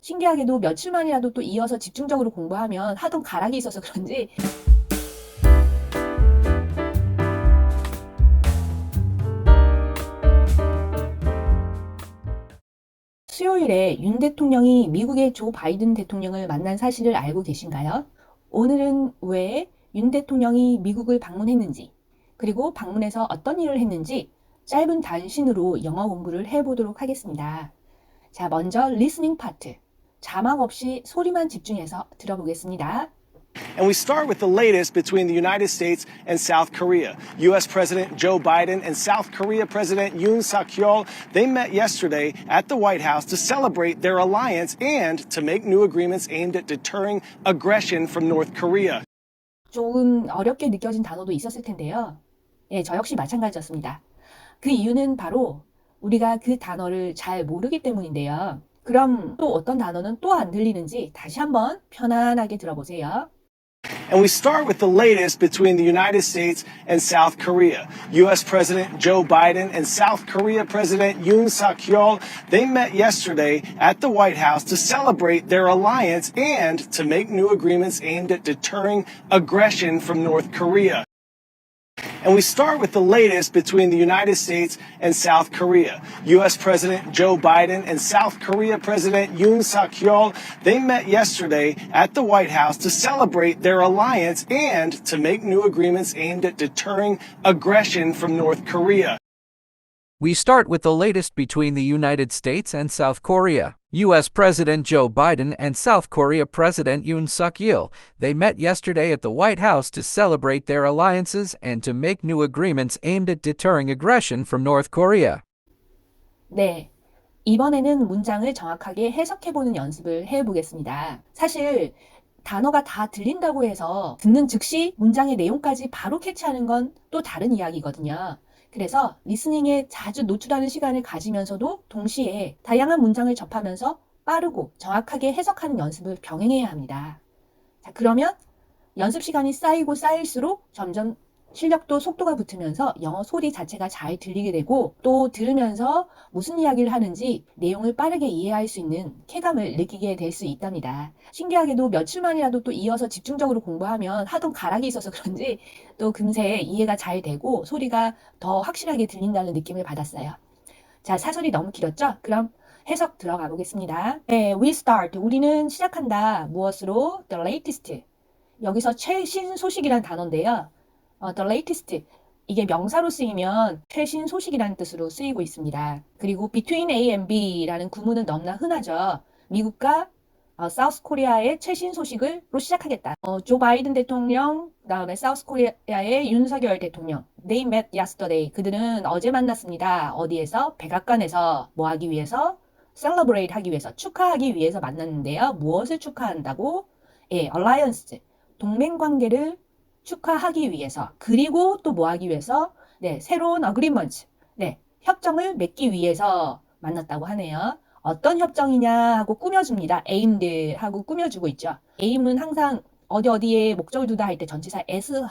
신기하게도 며칠만이라도 또 이어서 집중적으로 공부하면 하도 가락이 있어서 그런지 수요일에 윤 대통령이 미국의 조 바이든 대통령을 만난 사실을 알고 계신가요? 오늘은 왜 윤 대통령이 미국을 방문했는지, 그리고 방문해서 어떤 일을 했는지 짧은 단신으로 영어 공부를 해보도록 하겠습니다. 자, 먼저 리스닝 파트. 자막 없이 소리만 집중해서 들어보겠습니다. And we start with the latest between the United States and South Korea. U.S. President Joe Biden and South Korea President Yoon Suk-yeol, they met yesterday at the White House to celebrate their alliance and to make new agreements aimed at deterring aggression from North Korea. 조금 어렵게 느껴진 단어도 있었을 텐데요. 예, 저 역시 마찬가지였습니다. 그 이유는 바로 우리가 그 단어를 잘 모르기 때문인데요. 그럼 또 어떤 단어는 또 안 들리는지 다시 한번 편안하게 들어보세요. And we start with the latest between the United States and South Korea. U.S. President Joe Biden and South Korea President Yoon Suk-yeol, they met yesterday at the White House to celebrate their alliance and to make new agreements aimed at deterring aggression from North Korea. And we start with the latest between the United States and South Korea. U.S. President Joe Biden and South Korea President Yoon Suk-yeol, they met yesterday at the White House to celebrate their alliance and to make new agreements aimed at deterring aggression from North Korea. We start with the latest between the United States and South Korea. U.S. President Joe Biden and South Korea President Yoon Suk-yeol, they met yesterday at the White House to celebrate their alliances and to make new agreements aimed at deterring aggression from North Korea. 네, 이번에는 문장을 정확하게 해석해보는 연습을 해보겠습니다. 사실 단어가 다 들린다고 해서 듣는 즉시 문장의 내용까지 바로 캐치하는 건 또 다른 이야기거든요. 그래서 리스닝에 자주 노출하는 시간을 가지면서도 동시에 다양한 문장을 접하면서 빠르고 정확하게 해석하는 연습을 병행해야 합니다. 자, 그러면 연습 시간이 쌓이고 쌓일수록 점점 실력도 속도가 붙으면서 영어 소리 자체가 잘 들리게 되고 또 들으면서 무슨 이야기를 하는지 내용을 빠르게 이해할 수 있는 쾌감을 느끼게 될 수 있답니다. 신기하게도 며칠만이라도 또 이어서 집중적으로 공부하면 하도 가락이 있어서 그런지 또 금세 이해가 잘 되고 소리가 더 확실하게 들린다는 느낌을 받았어요. 자, 사설이 너무 길었죠? 그럼 해석 들어가 보겠습니다. 네, we start. 우리는 시작한다. 무엇으로? The latest. 여기서 최신 소식이란 단어인데요. The latest. 이게 명사로 쓰이면 최신 소식이라는 뜻으로 쓰이고 있습니다. 그리고 between A and B라는 구문은 너무나 흔하죠. 미국과 사우스 코리아의 최신 소식으로 시작하겠다. 조 바이든 대통령, 그다음에 사우스 코리아의 윤석열 대통령. They met yesterday. 그들은 어제 만났습니다. 어디에서? 백악관에서 뭐 하기 위해서? celebrate 하기 위해서, 축하하기 위해서 만났는데요. 무엇을 축하한다고? 예, alliance. 동맹 관계를 축하하기 위해서, 그리고 또 뭐 하기 위해서? 네, 새로운 agreement, 네, 협정을 맺기 위해서 만났다고 하네요. 어떤 협정이냐 하고 꾸며줍니다. aimed 하고 꾸며주고 있죠. aim은 항상 어디에 목적을 두다 할 때 전치사 s를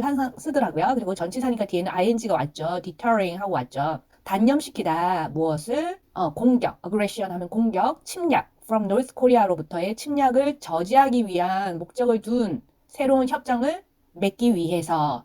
항상 쓰더라고요. 그리고 전치사니까 뒤에는 ing가 왔죠. deterring 하고 왔죠. 단념시키다, 무엇을? 공격, aggression 하면 공격, 침략, from North Korea로부터의 침략을 저지하기 위한 목적을 둔 새로운 협정을 맺기 위해서.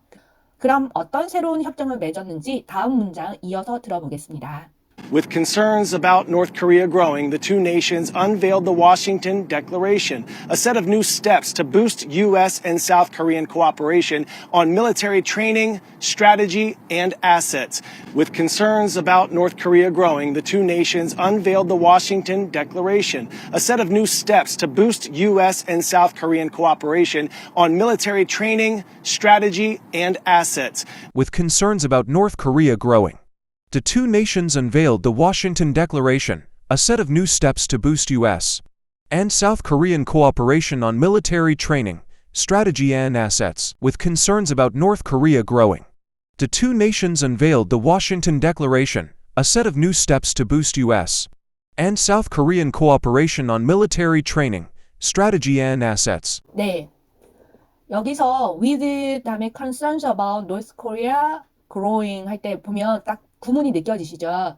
그럼 어떤 새로운 협정을 맺었는지 다음 문장 이어서 들어보겠습니다. With concerns about North Korea growing, the two nations unveiled the Washington Declaration, a set of new steps to boost U.S. and South Korean cooperation on military training, strategy, and assets. With concerns about North Korea growing, the two nations unveiled the Washington Declaration, a set of new steps to boost U.S. and South Korean cooperation on military training, strategy, and assets. With concerns about North Korea growing, the two nations unveiled the Washington Declaration, a set of new steps to boost U.S. and South Korean cooperation on military training, strategy and assets. With concerns about North Korea growing, the two nations unveiled the Washington Declaration, a set of new steps to boost U.S. and South Korean cooperation on military training, strategy and assets. 네, 여기서 with 다음에 concerns about North Korea growing 할 때 보면 딱 구문이 느껴지시죠?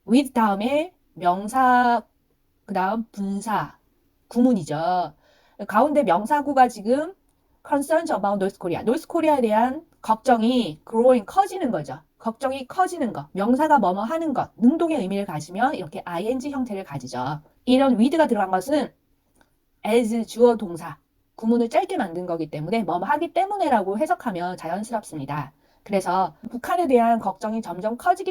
with 다음에 명사가 그 다음 분사, 구문이죠. 가운데 명사구가 지금 concerns about North Korea. North Korea에 대한 걱정이 growing, 커지는 거죠. 걱정이 커지는 것. 명사가 뭐뭐 하는 것. 능동의 의미를 가지면 이렇게 ing 형태를 가지죠. 이런 with가 들어간 것은 as 주어 동사. 구문을 짧게 만든 거기 때문에 뭐뭐 하기 때문에라고 해석하면 자연스럽습니다. 그래서 북한에 대한 걱정이 점점 커지고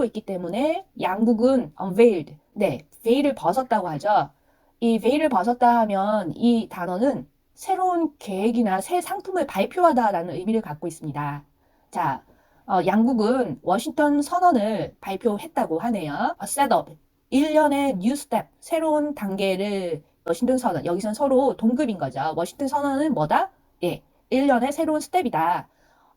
있기 때문에 양국은 unveiled, 네, veil을 벗었다고 하죠. 이 veil을 벗었다 하면 이 단어는 새로운 계획이나 새 상품을 발표하다라는 의미를 갖고 있습니다. 자, 양국은 워싱턴 선언을 발표했다고 하네요. A setup, 일련의 new step, 새로운 단계를 워싱턴 선언, 여기선 서로 동급인 거죠. 워싱턴 선언은 뭐다? 예, 일련의 새로운 스텝이다.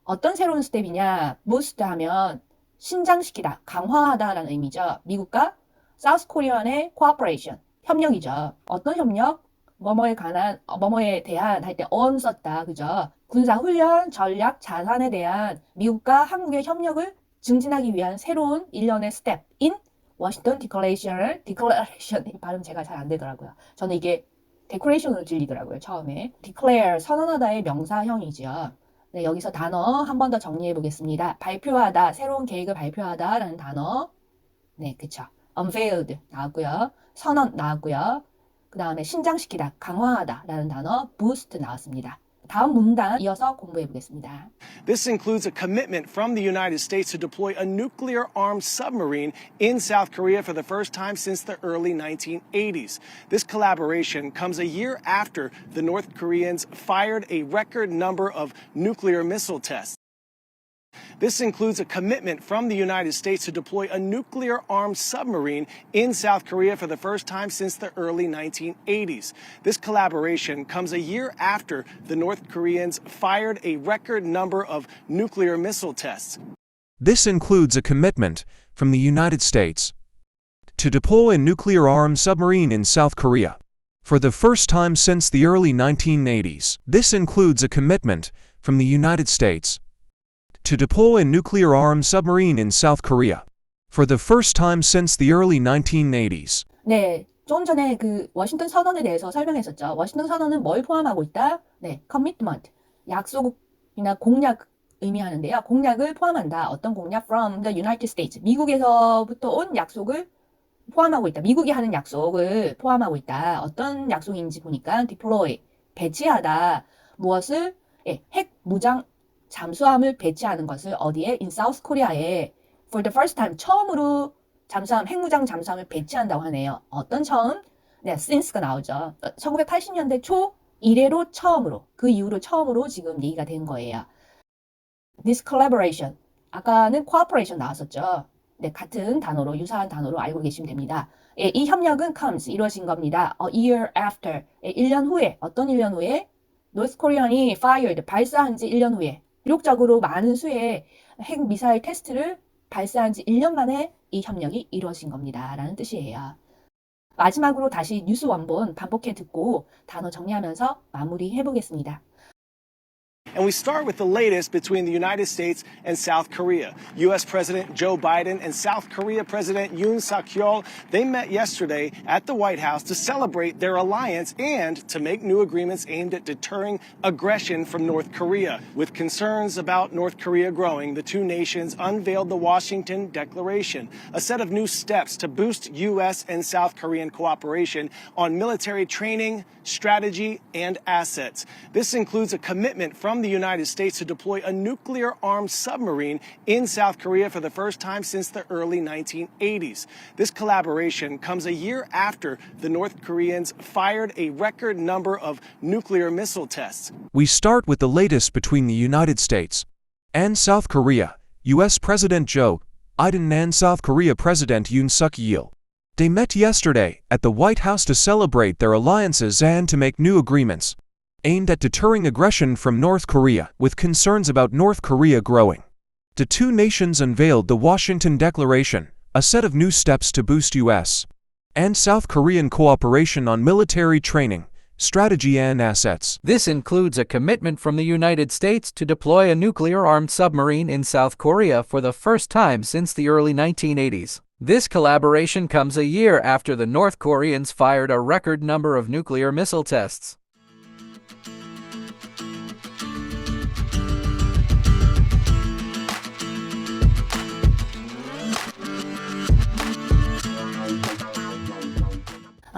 어떤 새로운 스텝이냐? boost 하면 신장시키다, 강화하다라는 의미죠. 미국과 사우스 코리안의 cooperation, 협력이죠. 어떤 협력? 뭐뭐에 대한 할 때 on 썼다. 그죠? 군사훈련, 전략, 자산에 대한 미국과 한국의 협력을 증진하기 위한 새로운 일련의 스텝인 워싱턴 디클레이션, 발음 제가 잘 안 되더라고요. 저는 이게 데코레이션으로 들리더라고요. 처음에. declare, 선언하다의 명사형이죠. 네, 여기서 단어 한 번 더 정리해 보겠습니다. 발표하다, 새로운 계획을 발표하다 라는 단어. 네, 그쵸. unveiled 나왔고요. 선언 나왔고요. 그 다음에 신장시키다, 강화하다 라는 단어 boost 나왔습니다. 다음 문단 이어서 공부해 보겠습니다. This includes a commitment from the United States to deploy a nuclear-armed submarine in South Korea for the first time since the early 1980s. This collaboration comes a year after the North Koreans fired a record number of nuclear missile tests. This includes a commitment from the United States to deploy a nuclear-armed submarine in South Korea for the first time since the early 1980s. This collaboration comes a year after the North Koreans fired a record number of nuclear missile tests. This includes a commitment from the United States to deploy a nuclear-armed submarine in South Korea for the first time since the early 1980s. This includes a commitment from the United States to deploy a nuclear-armed submarine in South Korea for the first time since the early 1980s. 네, 좀 전에 그 워싱턴 선언에 대해서 설명했었죠. 워싱턴 선언은 뭘 포함하고 있다? 네, commitment, 약속이나 공약 의미하는데요. 공약을 포함한다. 어떤 공약? From the United States. 미국에서부터 온 약속을 포함하고 있다. 미국이 하는 약속을 포함하고 있다. 어떤 약속인지 보니까 deploy, 배치하다. 무엇을? 예, 핵 무장 잠수함을 배치하는 것을 어디에? In South Korea에 for the first time 처음으로 핵무장 잠수함을 배치한다고 하네요. 어떤 처음? 네, since가 나오죠. 1980년대 초 이래로 처음으로, 그 이후로 처음으로 지금 얘기가 된 거예요. This collaboration, 아까는 cooperation 나왔었죠. 네, 같은 단어로, 유사한 단어로 알고 계시면 됩니다. 예, 이 협력은 comes, 이루어진 겁니다. A year after, 예, 1년 후에, 어떤 1년 후에? North Korean이 fired, 발사한 지 1년 후에. 기록적으로 많은 수의 핵 미사일 테스트를 발사한 지 1년 만에 이 협력이 이루어진 겁니다. 라는 뜻이에요. 마지막으로 다시 뉴스 원본 반복해 듣고 단어 정리하면서 마무리해 보겠습니다. And we start with the latest between the United States and South Korea. U.S. President Joe Biden and South Korea President Yoon Suk-yeol, they met yesterday at the White House to celebrate their alliance and to make new agreements aimed at deterring aggression from North Korea. With concerns about North Korea growing, the two nations unveiled the Washington Declaration, a set of new steps to boost U.S. and South Korean cooperation on military training, strategy, and assets. This includes a commitment from the United States to deploy a nuclear-armed submarine in South Korea for the first time since the early 1980s. This collaboration comes a year after the North Koreans fired a record number of nuclear missile tests. We start with the latest between the United States and South Korea. U.S. President Joe Biden and South Korea President Yoon Suk-yeol. They met yesterday at the White House to celebrate their alliances and to make new agreements aimed at deterring aggression from North Korea, with concerns about North Korea growing. The two nations unveiled the Washington Declaration, a set of new steps to boost U.S. and South Korean cooperation on military training, strategy, and assets. This includes a commitment from the United States to deploy a nuclear-armed submarine in South Korea for the first time since the early 1980s. This collaboration comes a year after the North Koreans fired a record number of nuclear missile tests.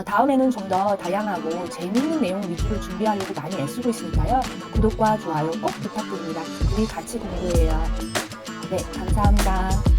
다음에는 좀 더 다양하고 재미있는 내용 위주로 준비하려고 많이 애쓰고 있으니까요. 구독과 좋아요 꼭 부탁드립니다. 우리 같이 공부해요. 네, 감사합니다.